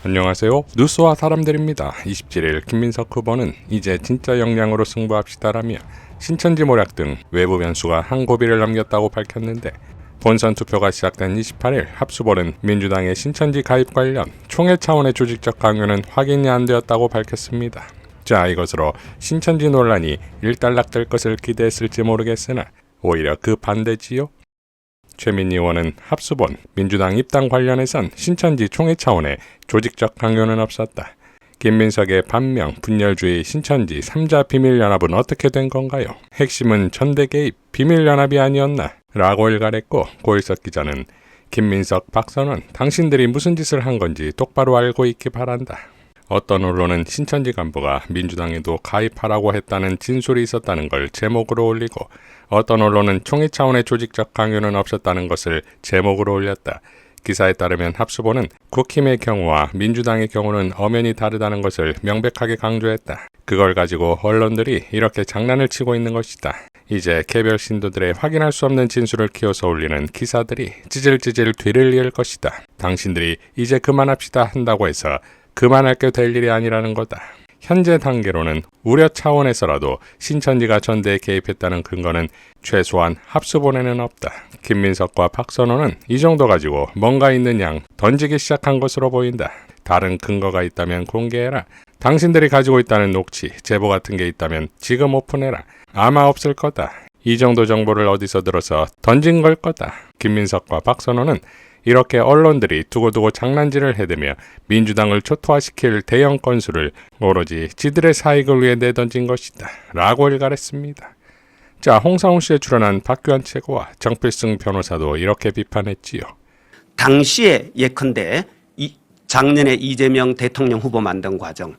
안녕하세요. 뉴스와 사람들입니다. 27일 김민석 후보는 이제 진짜 역량으로 승부합시다라며 신천지 모략 등 외부 변수가 한 고비를 넘겼다고 밝혔는데, 본선 투표가 시작된 28일 합수본은 민주당의 신천지 가입 관련 총회 차원의 조직적 강요는 확인이 안 되었다고 밝혔습니다. 자, 이것으로 신천지 논란이 일단락될 것을 기대했을지 모르겠으나 오히려 그 반대지요. 최민희 의원은 합수본 민주당 입당 관련해선 신천지 총회 차원의 조직적 강요는 없었다. 김민석의 반명, 분열주의 신천지 3자 비밀연합은 어떻게 된 건가요? 핵심은 전대 개입, 비밀연합이 아니었나? 라고 일갈했고, 고일석 기자는 김민석, 박선원, 당신들이 무슨 짓을 한 건지 똑바로 알고 있기 바란다. 어떤 언론은 신천지 간부가 민주당에도 가입하라고 했다는 진술이 있었다는 걸 제목으로 올리고, 어떤 언론은 총회 차원의 조직적 강요는 없었다는 것을 제목으로 올렸다. 기사에 따르면 합수본은 국힘의 경우와 민주당의 경우는 엄연히 다르다는 것을 명백하게 강조했다. 그걸 가지고 언론들이 이렇게 장난을 치고 있는 것이다. 이제 개별 신도들의 확인할 수 없는 진술을 키워서 올리는 기사들이 찌질찌질 뒤를 이을 것이다. 당신들이 이제 그만합시다 한다고 해서 그만할 게 될 일이 아니라는 거다. 현재 단계로는 우려 차원에서라도 신천지가 전대에 개입했다는 근거는 최소한 합수본에는 없다. 김민석과 박선호는 이 정도 가지고 뭔가 있는 양 던지기 시작한 것으로 보인다. 다른 근거가 있다면 공개해라. 당신들이 가지고 있다는 녹취, 제보 같은 게 있다면 지금 오픈해라. 아마 없을 거다. 이 정도 정보를 어디서 들어서 던진 걸 거다. 김민석과 박선호는 이렇게 언론들이 두고두고 장난질을 해대며 민주당을 초토화시킬 대형 건수를 오로지 지들의 사익을 위해 내던진 것이다. 라고 일갈했습니다. 자, 홍상훈 씨에 출연한 박규환 최고와 정필승 변호사도 이렇게 비판했지요. 당시에 예컨대 작년에 이재명 대통령 후보 만든 과정,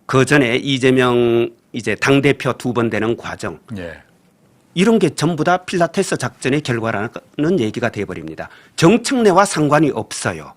그 전에 이재명 이제 당대표 2번 되는 과정, 이런 게 전부 다 필라테스 작전의 결과라는 얘기가 돼버립니다. 정청래와 상관이 없어요.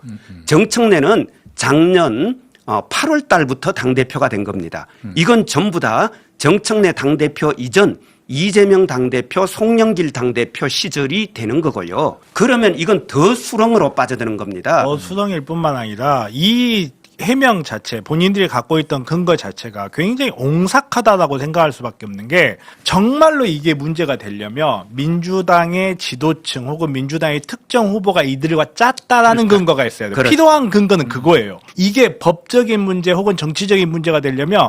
정청래는 작년 8월 달부터 당대표가 된 겁니다. 이건 전부 다 정청래 당대표 이전 이재명 당대표, 송영길 당대표 시절이 되는 거고요. 그러면 이건 더 수렁으로 빠져드는 겁니다. 수렁일 뿐만 아니라 이 해명 자체, 본인들이 갖고 있던 근거 자체가 굉장히 옹색하다라고 생각할 수밖에 없는 게, 정말로 이게 문제가 되려면 민주당의 지도층 혹은 민주당의 특정 후보가 이들과 짰다라는 근거가 있어야 돼요. 필요한 근거는 그거예요. 이게 법적인 문제 혹은 정치적인 문제가 되려면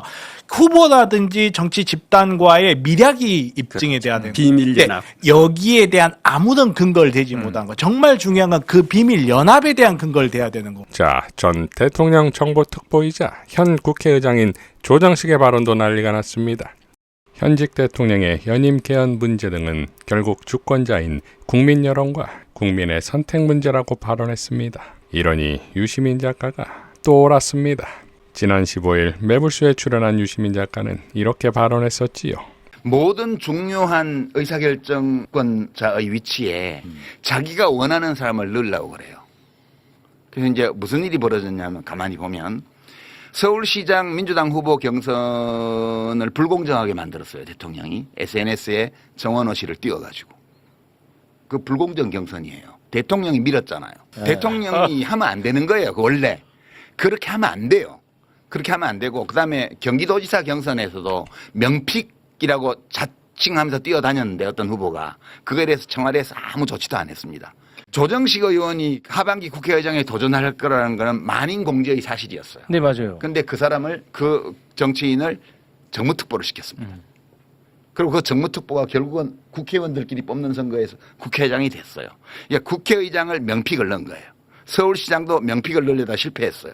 후보라든지 정치 집단과의 밀약이 입증이 돼야 되는 비밀연합. 여기에 대한 아무런 근거를 대지 못한 거. 정말 중요한 건 그 비밀연합에 대한 근거를 대야 되는 거. 자, 전 대통령 정보특보이자 현 국회의장인 조정식의 발언도 난리가 났습니다. 현직 대통령의 연임 개헌 문제 등은 결국 주권자인 국민 여론과 국민의 선택 문제라고 발언했습니다. 이러니 유시민 작가가 또 옳았습니다. 지난 15일 매불쇼에 출연한 유시민 작가는 이렇게 발언했었지요. 모든 중요한 의사결정권자의 위치에 자기가 원하는 사람을 넣으려고 그래요. 그래서 이제 무슨 일이 벌어졌냐면, 가만히 보면 서울시장 민주당 후보 경선을 불공정하게 만들었어요. 대통령이 SNS에 정원호 씨를 띄워가지고. 그 불공정 경선이에요. 대통령이 밀었잖아요. 대통령이 하면 안 되는 거예요. 원래 그렇게 하면 안 돼요. 그렇게 하면 안 되고, 그다음에 경기도지사 경선에서도 명픽이라고 자칭하면서 뛰어다녔는데 어떤 후보가 그거에 대해서 청와대에서 아무 조치도 안 했습니다. 조정식 의원이 하반기 국회의장에 도전할 거라는 거는 만인공제의 사실이었어요. 네, 맞아요. 근데 그 사람을, 그 정치인을 정무특보를 시켰습니다. 그리고 그 정무특보가 결국은 국회의원들끼리 뽑는 선거에서 국회의장이 됐어요. 그러니까 국회의장을 명픽을 넣은 거예요. 서울시장도 명픽을 넣으려다 실패했어요.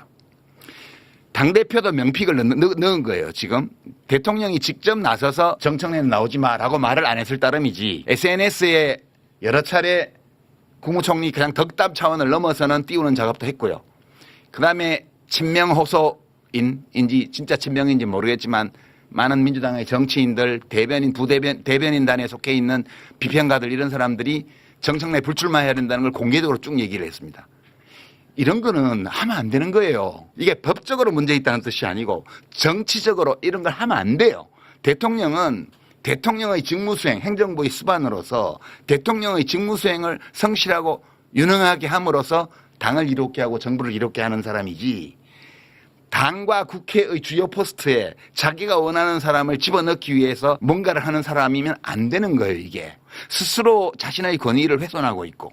당대표도 명픽을 넣은 거예요. 지금 대통령이 직접 나서서 정청래는 나오지 마라고 말을 안 했을 따름이지, SNS에 여러 차례 국무총리 그냥 덕담 차원을 넘어서는 띄우는 작업도 했고요. 그다음에 친명 호소인인지 진짜 친명인지 모르겠지만 많은 민주당의 정치인들, 대변인, 대변인단에 속해 있는 비평가들, 이런 사람들이 정청래 불출마해야 된다는 걸 공개적으로 쭉 얘기를 했습니다. 이런 거는 하면 안 되는 거예요. 이게 법적으로 문제 있다는 뜻이 아니고 정치적으로 이런 걸 하면 안 돼요. 대통령은 대통령의 직무수행, 행정부의 수반으로서 대통령의 직무수행을 성실하고 유능하게 함으로써 당을 이롭게 하고 정부를 이롭게 하는 사람이지, 당과 국회의 주요 포스트에 자기가 원하는 사람을 집어넣기 위해서 뭔가를 하는 사람이면 안 되는 거예요, 이게. 스스로 자신의 권위를 훼손하고 있고.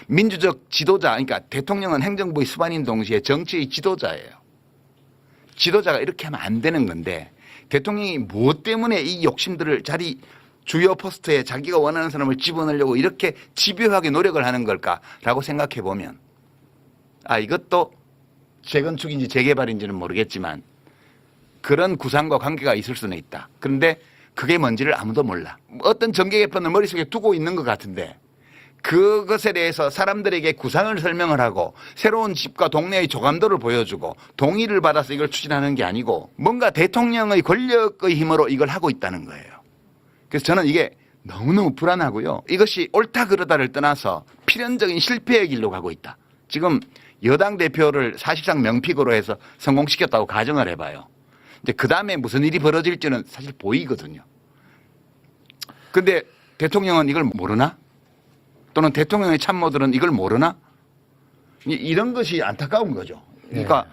민주적 지도자, 그러니까 대통령은 행정부의 수반인 동시에 정치의 지도자예요. 지도자가 이렇게 하면 안 되는 건데 대통령이 무엇 때문에 이 욕심들을 주요 포스트에 자기가 원하는 사람을 집어넣으려고 이렇게 집요하게 노력을 하는 걸까라고 생각해 보면 이것도 재건축인지 재개발인지는 모르겠지만 그런 구상과 관계가 있을 수는 있다. 그런데 그게 뭔지를 아무도 몰라. 어떤 정계 개편을 머릿속에 두고 있는 것 같은데 그것에 대해서 사람들에게 구상을 설명을 하고 새로운 집과 동네의 조감도를 보여주고 동의를 받아서 이걸 추진하는 게 아니고 뭔가 대통령의 권력의 힘으로 이걸 하고 있다는 거예요. 그래서 저는 이게 너무너무 불안하고요. 이것이 옳다 그르다를 떠나서 필연적인 실패의 길로 가고 있다. 지금 여당 대표를 사실상 명픽으로 해서 성공시켰다고 가정을 해봐요. 이제 그 다음에 무슨 일이 벌어질지는 사실 보이거든요. 근데 대통령은 이걸 모르나? 또는 대통령의 참모들은 이걸 모르나? 이런 것이 안타까운 거죠. 그러니까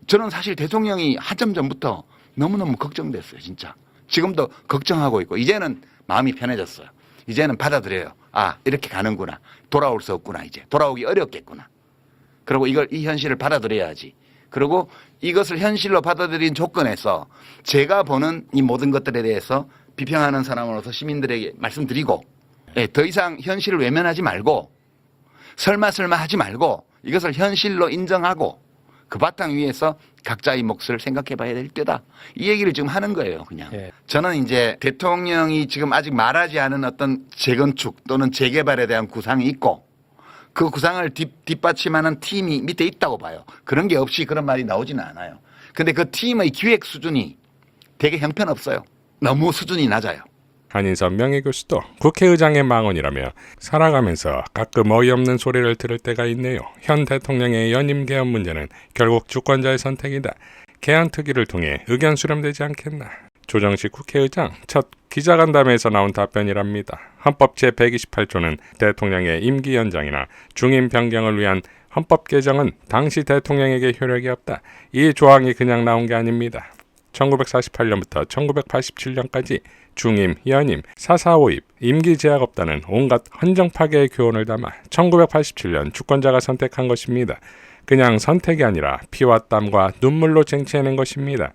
저는 사실 대통령이 한참 전부터 너무너무 걱정됐어요, 진짜. 지금도 걱정하고 있고 이제는 마음이 편해졌어요. 이제는 받아들여요. 이렇게 가는구나. 돌아올 수 없구나. 이제 돌아오기 어렵겠구나. 그리고 이 현실을 받아들여야지. 그리고 이것을 현실로 받아들인 조건에서 제가 보는 이 모든 것들에 대해서 비평하는 사람으로서 시민들에게 말씀드리고 더 이상 현실을 외면하지 말고 설마 하지 말고 이것을 현실로 인정하고 그 바탕 위에서 각자의 몫을 생각해 봐야 될 때다. 이 얘기를 지금 하는 거예요, 그냥. 저는 이제 대통령이 지금 아직 말하지 않은 어떤 재건축 또는 재개발에 대한 구상이 있고 그 구상을 뒷받침하는 팀이 밑에 있다고 봐요. 그런 게 없이 그런 말이 나오지는 않아요. 근데 그 팀의 기획 수준이 되게 형편없어요. 너무 수준이 낮아요. 한인섭 명예교수도 국회의장의 망언이라며 살아가면서 가끔 어이없는 소리를 들을 때가 있네요. 현 대통령의 연임 개헌 문제는 결국 주권자의 선택이다. 개헌 특위를 통해 의견 수렴되지 않겠나. 조정식 국회의장 첫 기자간담회에서 나온 답변이랍니다. 헌법 제128조는 대통령의 임기 연장이나 중임 변경을 위한 헌법 개정은 당시 대통령에게 효력이 없다. 이 조항이 그냥 나온 게 아닙니다. 1948년부터 1987년까지 중임, 연임, 사사오입, 임기 제약 없다는 온갖 헌정 파괴의 교훈을 담아 1987년 주권자가 선택한 것입니다. 그냥 선택이 아니라 피와 땀과 눈물로 쟁취해낸 것입니다.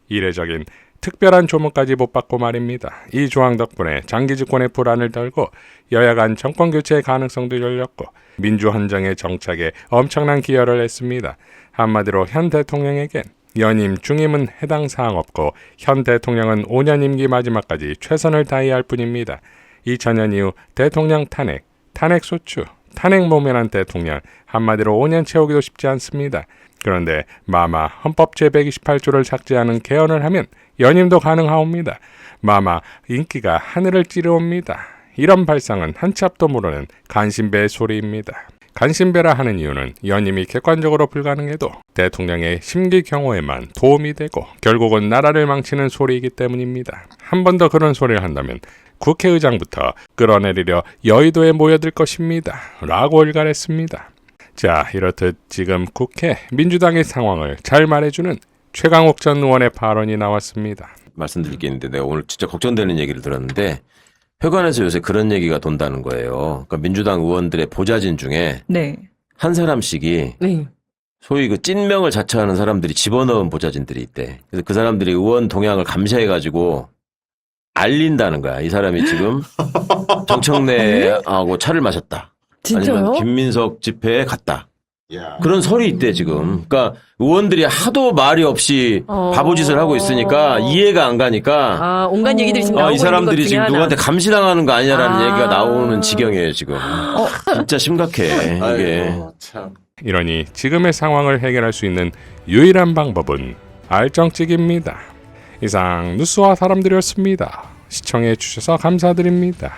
이례적인 특별한 조문까지 못 받고 말입니다. 이 조항 덕분에 장기 집권의 불안을 덜고 여야 간 정권 교체의 가능성도 열렸고 민주헌정의 정착에 엄청난 기여를 했습니다. 한마디로 현 대통령에겐 연임, 중임은 해당 사항 없고 현 대통령은 5년 임기 마지막까지 최선을 다해야 할 뿐입니다. 2000년 이후 대통령 탄핵, 탄핵소추, 탄핵 모면한 대통령 한마디로 5년 채우기도 쉽지 않습니다. 그런데 마마 헌법 제128조를 삭제하는 개헌을 하면 연임도 가능하옵니다. 마마 인기가 하늘을 찌르옵니다. 이런 발상은 한치 앞도 모르는 간신배의 소리입니다. 간신배라 하는 이유는 연임이 객관적으로 불가능해도 대통령의 심기 경호에만 도움이 되고 결국은 나라를 망치는 소리이기 때문입니다. 한 번 더 그런 소리를 한다면 국회의장부터 끌어내리려 여의도에 모여들 것입니다. 라고 일갈했습니다. 자, 이렇듯 지금 국회 민주당의 상황을 잘 말해주는 최강욱 전 의원의 발언이 나왔습니다. 말씀드릴 게 있는데 내가 오늘 진짜 걱정되는 얘기를 들었는데 회관에서 요새 그런 얘기가 돈다는 거예요. 그러니까 민주당 의원들의 보좌진 중에 한 사람씩이 소위 그 찐명을 자처하는 사람들이 집어넣은 보좌진들이 있대. 그래서 그 사람들이 의원 동향을 감시해가지고 알린다는 거야. 이 사람이 지금 정청래하고 차를 마셨다. 진짜요? 아니면 김민석 집회에 갔다. 그런 설이 있대 지금. 그러니까 의원들이 하도 말이 없이 바보짓을 하고 있으니까 이해가 안 가니까 온갖 얘기들이 지금 나오고 이 사람들이 있는 것 중에 지금 하나. 누구한테 감시당하는 거 아니냐라는 얘기가 나오는 지경이에요 지금. 진짜 심각해 이게. 이러니 지금의 상황을 해결할 수 있는 유일한 방법은 알정찍입니다. 이상 뉴스와 사람들이었습니다. 시청해 주셔서 감사드립니다.